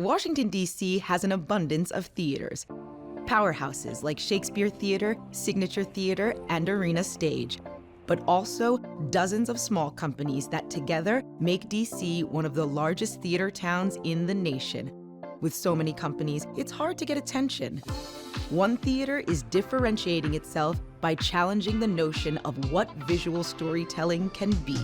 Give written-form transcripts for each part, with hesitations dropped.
Washington, D.C. has an abundance of theaters. Powerhouses like Shakespeare Theater, Signature Theater, and Arena Stage, but also dozens of small companies that together make D.C. one of the largest theater towns in the nation. With so many companies, it's hard to get attention. One theater is differentiating itself by challenging the notion of what visual storytelling can be.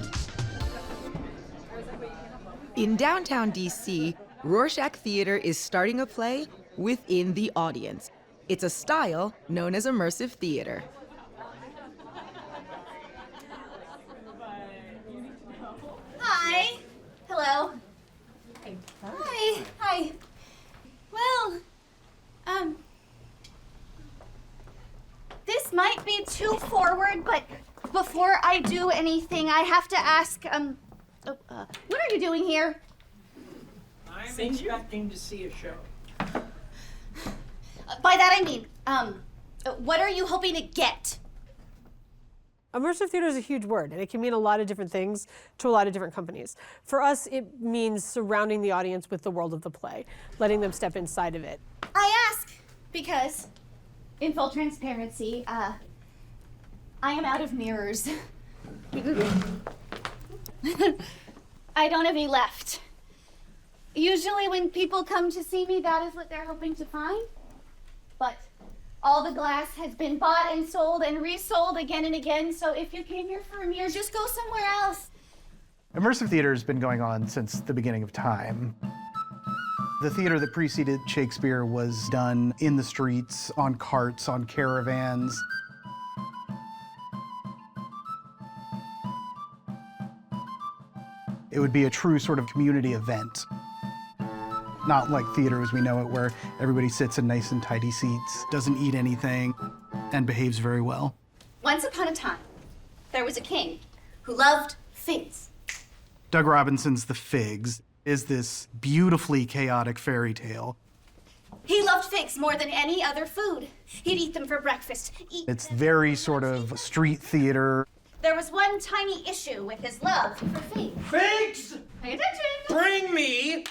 In downtown D.C., Rorschach Theater is starting a play within the audience. It's a style known as immersive theater. Hi. Hello. Hi. Hi. Well, this might be too forward, but before I do anything, I have to ask, what are you doing here? I'm expecting to see a show. By that I mean, what are you hoping to get? Immersive theater is a huge word, and it can mean a lot of different things to a lot of different companies. For us, it means surrounding the audience with the world of the play, letting them step inside of it. I ask because, in full transparency, I am out of mirrors. I don't have any left. Usually when people come to see me, that is what they're hoping to find. But all the glass has been bought and sold and resold again and again, so if you came here for a mirror, just go somewhere else. Immersive theater has been going on since the beginning of time. The theater that preceded Shakespeare was done in the streets, on carts, on caravans. It would be a true sort of community event. Not like theater as we know it, where everybody sits in nice and tidy seats, doesn't eat anything, and behaves very well. Once upon a time, there was a king who loved figs. Doug Robinson's The Figs is this beautifully chaotic fairy tale. He loved figs more than any other food. He'd eat them for breakfast. It's very sort of street theater. There was one tiny issue with his love for figs. Figs! Pay attention! Bring me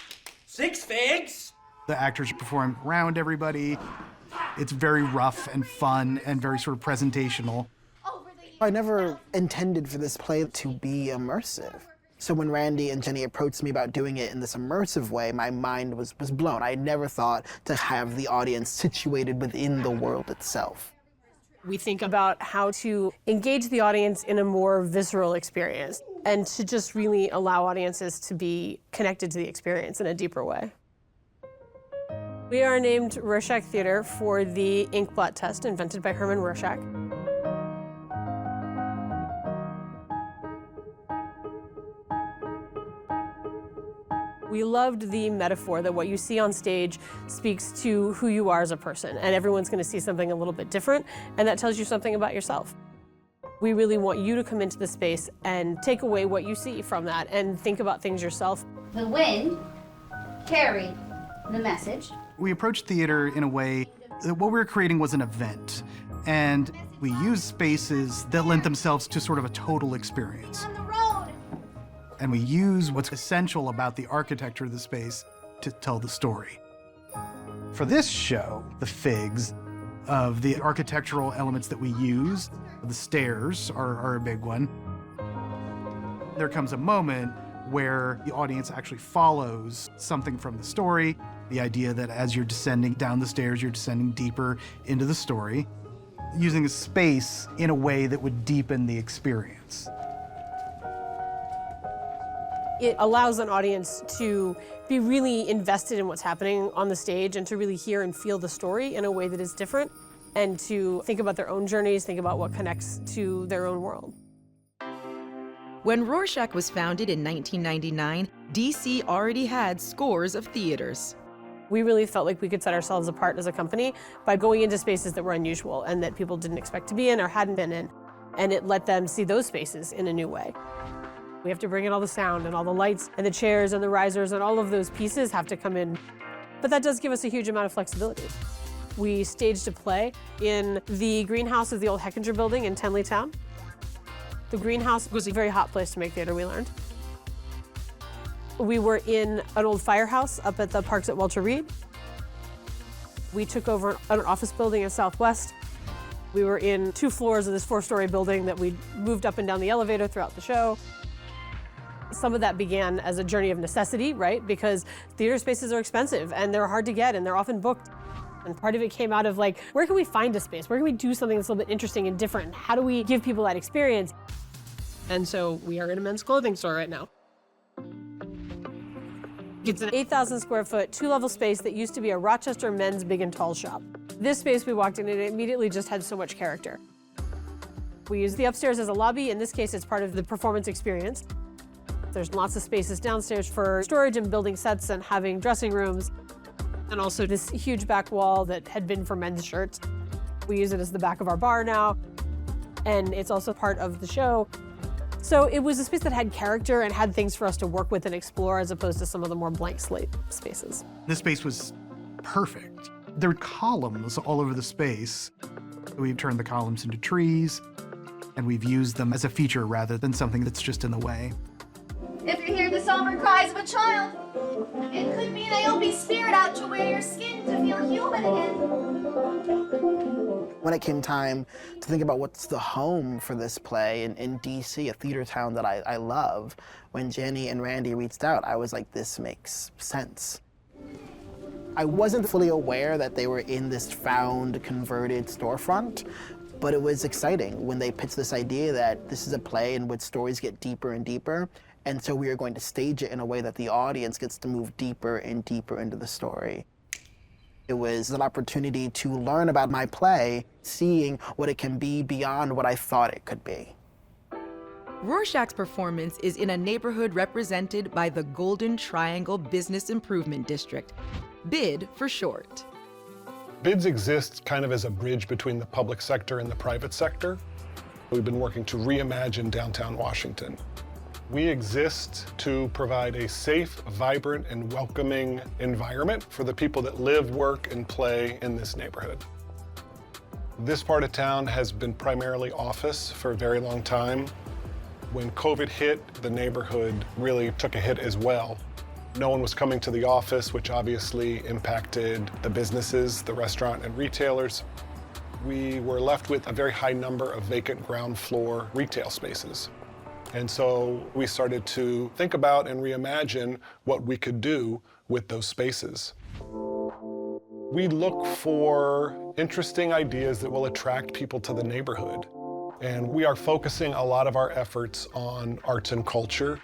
6 figs! The actors perform around everybody. It's very rough and fun and very sort of presentational. I never intended for this play to be immersive. So when Randy and Jenny approached me about doing it in this immersive way, my mind was blown. I never thought to have the audience situated within the world itself. We think about how to engage the audience in a more visceral experience and to just really allow audiences to be connected to the experience in a deeper way. We are named Rorschach Theater for the ink blot test invented by Herman Rorschach. We loved the metaphor that what you see on stage speaks to who you are as a person, and everyone's going to see something a little bit different, and that tells you something about yourself. We really want you to come into the space and take away what you see from that and think about things yourself. The wind carried the message. We approached theater in a way that what we were creating was an event, and we used spaces that lent themselves to sort of a total experience. On the road. And we use what's essential about the architecture of the space to tell the story. For this show, The Figs, of the architectural elements that we use, the stairs are a big one. There comes a moment where the audience actually follows something from the story, the idea that as you're descending down the stairs, you're descending deeper into the story, using a space in a way that would deepen the experience. It allows an audience to be really invested in what's happening on the stage and to really hear and feel the story in a way that is different and to think about their own journeys, think about what connects to their own world. When Rorschach was founded in 1999, DC already had scores of theaters. We really felt like we could set ourselves apart as a company by going into spaces that were unusual and that people didn't expect to be in or hadn't been in, and it let them see those spaces in a new way. We have to bring in all the sound and all the lights and the chairs and the risers, and all of those pieces have to come in. But that does give us a huge amount of flexibility. We staged a play in the greenhouse of the old Hechinger building in Tenleytown. The greenhouse was a very hot place to make theater, we learned. We were in an old firehouse up at the parks at Walter Reed. We took over an office building in Southwest. We were in 2 floors of this 4-story building that we moved up and down the elevator throughout the show. Some of that began as a journey of necessity, right? Because theater spaces are expensive and they're hard to get and they're often booked. And part of it came out of like, where can we find a space? Where can we do something that's a little bit interesting and different? How do we give people that experience? And so we are in a men's clothing store right now. It's an 8,000 square foot, 2-level space that used to be a Rochester men's big and tall shop. This space we walked in and it immediately just had so much character. We use the upstairs as a lobby. In this case, it's part of the performance experience. There's lots of spaces downstairs for storage and building sets and having dressing rooms. And also this huge back wall that had been for men's shirts. We use it as the back of our bar now. And it's also part of the show. So it was a space that had character and had things for us to work with and explore as opposed to some of the more blank slate spaces. This space was perfect. There were columns all over the space. We've turned the columns into trees, and we've used them as a feature rather than something that's just in the way. If you hear the somber cries of a child, it could be Naomi's spirit out to wear your skin to feel human again. When it came time to think about what's the home for this play in DC, a theater town that I love, when Jenny and Randy reached out, I was like, this makes sense. I wasn't fully aware that they were in this found, converted storefront, but it was exciting when they pitched this idea that this is a play in which stories get deeper and deeper, and so we are going to stage it in a way that the audience gets to move deeper and deeper into the story. It was an opportunity to learn about my play, seeing what it can be beyond what I thought it could be. Rorschach's performance is in a neighborhood represented by the Golden Triangle Business Improvement District, BID for short. BIDS exists kind of as a bridge between the public sector and the private sector. We've been working to reimagine downtown Washington. We exist to provide a safe, vibrant, and welcoming environment for the people that live, work, and play in this neighborhood. This part of town has been primarily office for a very long time. When COVID hit, the neighborhood really took a hit as well. No one was coming to the office, which obviously impacted the businesses, the restaurant and retailers. We were left with a very high number of vacant ground floor retail spaces. And so we started to think about and reimagine what we could do with those spaces. We look for interesting ideas that will attract people to the neighborhood. And we are focusing a lot of our efforts on arts and culture.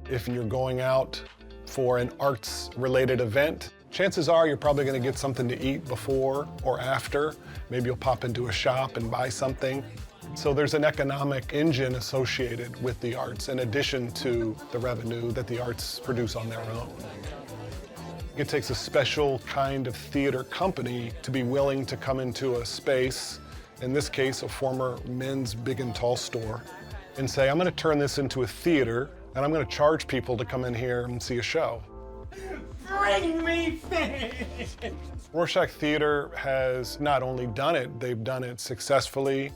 If you're going out for an arts-related event, chances are you're probably going to get something to eat before or after. Maybe you'll pop into a shop and buy something. So there's an economic engine associated with the arts in addition to the revenue that the arts produce on their own. It takes a special kind of theater company to be willing to come into a space, in this case, a former men's big and tall store, and say, I'm going to turn this into a theater, and I'm going to charge people to come in here and see a show. Bring me figs! Rorschach Theater has not only done it, they've done it successfully.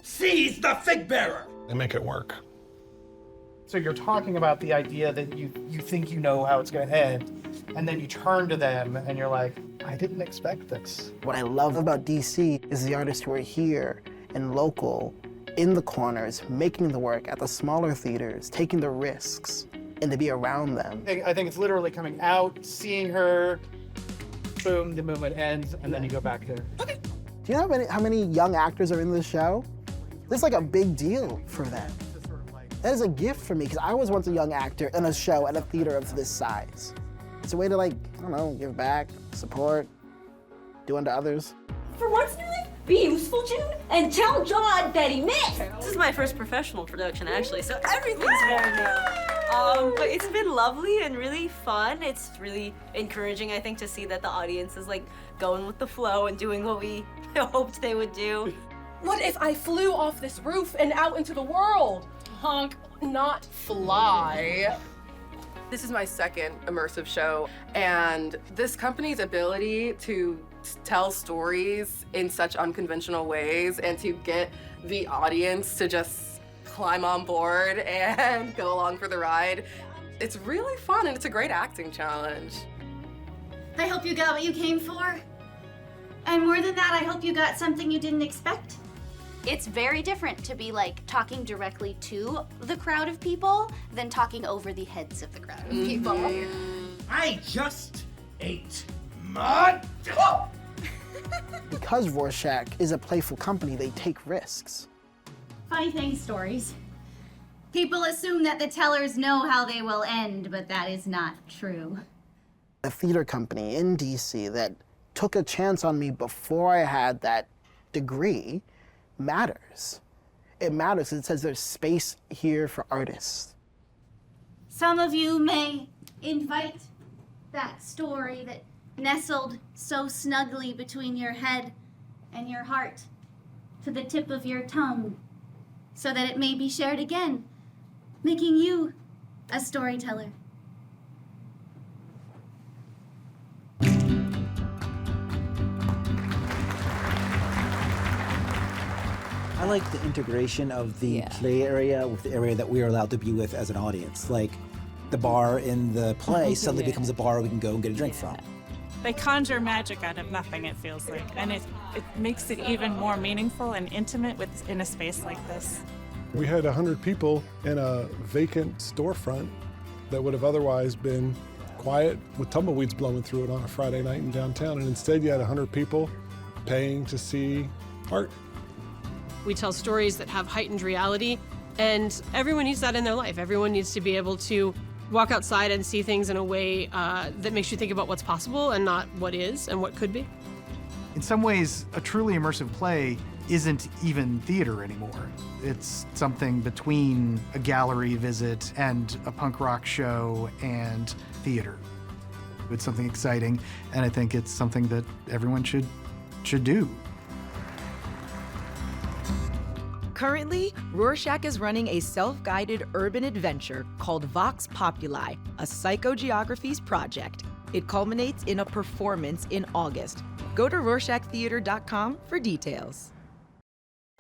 Seize the fig bearer! And make it work. So you're talking about the idea that you think you know how it's going to end, and then you turn to them and you're like, I didn't expect this. What I love about DC is the artists who are here and local, in the corners, making the work at the smaller theaters, taking the risks, and to be around them. I think it's literally coming out, seeing her, boom, the movement ends, and then you go back there. Do you know how many young actors are in this show? This is like a big deal for them. That is a gift for me, because I was once a young actor in a show at a theater of this size. It's a way to, like, I don't know, give back, support, do unto others. For once in your life, be useful, June, and tell John that he missed. This is my first professional production, actually, so everything's very new. But it's been lovely and really fun. It's really encouraging, I think, to see that the audience is, like, going with the flow and doing what we hoped they would do. What if I flew off this roof and out into the world? Honk, not fly. This is my second immersive show, and this company's ability to tell stories in such unconventional ways and to get the audience to just climb on board and go along for the ride It's really fun and it's a great acting challenge. I hope you got what you came for. And more than that, I hope you got something you didn't expect. It's very different to be like talking directly to the crowd of people than talking over the heads of the crowd of people. I just ate mud. Because Rorschach is a playful company, they take risks. Funny thing, stories. People assume that the tellers know how they will end, but that is not true. A theater company in DC that took a chance on me before I had that degree matters. It matters. It says there's space here for artists. Some of you may invite that story that nestled so snugly between your head and your heart to the tip of your tongue so that it may be shared again, making you a storyteller. I like the integration of the play area with the area that we are allowed to be with as an audience. Like the bar in the play suddenly becomes a bar we can go and get a drink from. They conjure magic out of nothing, it feels like, and it makes it even more meaningful and intimate in a space like this. We had 100 people in a vacant storefront that would have otherwise been quiet with tumbleweeds blowing through it on a Friday night in downtown, and instead you had 100 people paying to see art. We tell stories that have heightened reality, and everyone needs that in their life. Everyone needs to be able to walk outside and see things in a way that makes you think about what's possible and not what is and what could be. In some ways, a truly immersive play isn't even theater anymore. It's something between a gallery visit and a punk rock show and theater. It's something exciting, and I think it's something that everyone should do. Currently, Rorschach is running a self-guided urban adventure called Vox Populi, a psychogeographies project. It culminates in a performance in August. Go to RorschachTheater.com for details.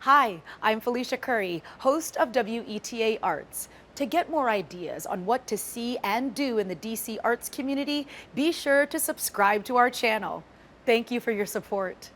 Hi, I'm Felicia Curry, host of WETA Arts. To get more ideas on what to see and do in the DC arts community, be sure to subscribe to our channel. Thank you for your support.